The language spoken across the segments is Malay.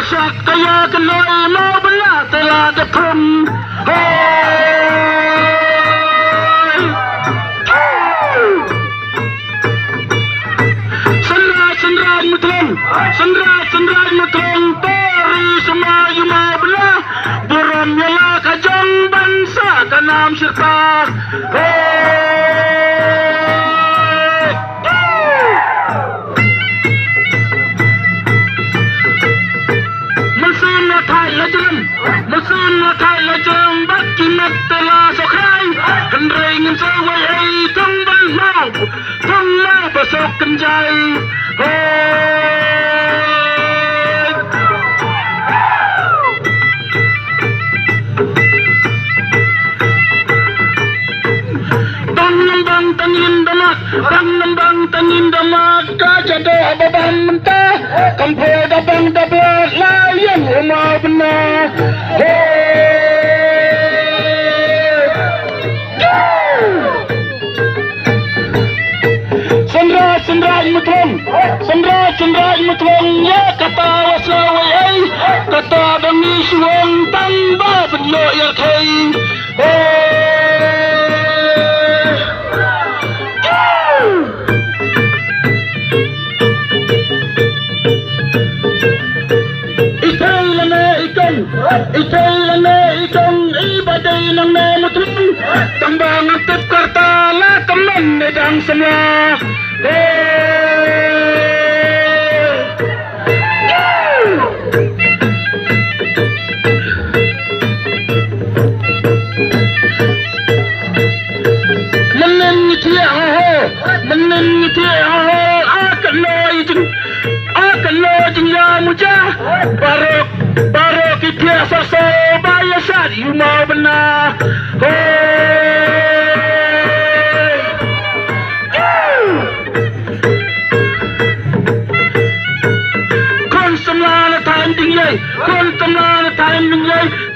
Kasat kaya kenoi mau belah telah dekem. Sendra mutleng Tori semayu mau belah buram yala kajang bangsa kanam serta. Mesin thai lajeng baki mat telah sokrai hendring sewai ai tung ban mau besok kenjai. Bang nambang tangin damat kajado babam mentah kampo dabang dablat layan rumah benar. Sendra mutlong ya kata waslawai ai kata demi suang tamba benlo ya kai. Ikalane ikong ibadai ng mutlong tambang atip kartala teman nedang semua. Akan lo jeng ya mujah barok kita sasa bayasat you mau benar. Kon semlana time dingyay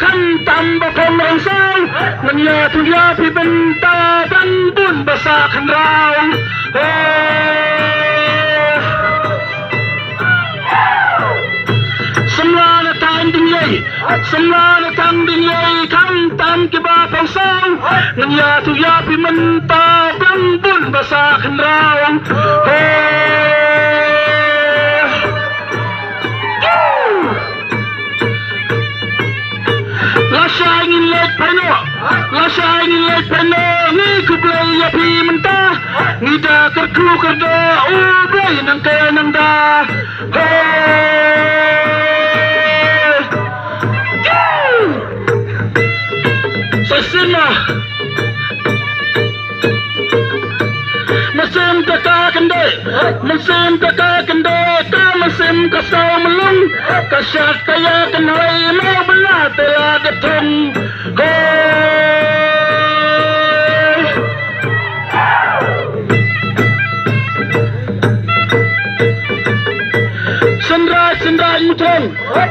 kan tambah pemerangsang nganya tuya pibenta dan bun basakan raw. Semlana tang dingyay kan tam kiba pangsang nganya tuya pibenta dan bun basakan raw. Lasa ingin let peno ni kublai ya pi mentah ngida kerku kerda ubay nang kenang da. Sesima mesin kata kende ka mesin kasau melung kasat kaya kenai mau belah telah detong.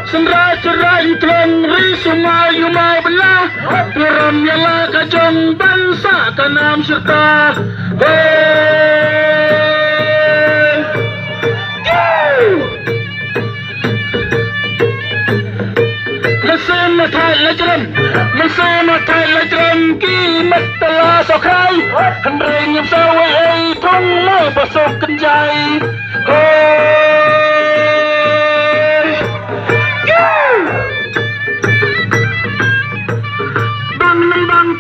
Sendra mutlong risumay mau belah buram yala kajong bangsa kanam serta. Mesin thai lajeng kimat telah sokrai hendring sawai ai tung mau besok kenjai. Bang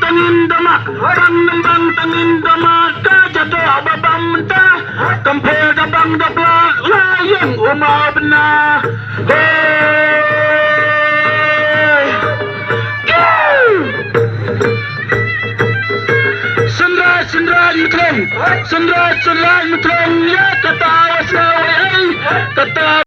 tangin damat kajado babam mentah kampo dabang dablat layan rumah benar. Sendra mutlong ya kata waslawai ai kata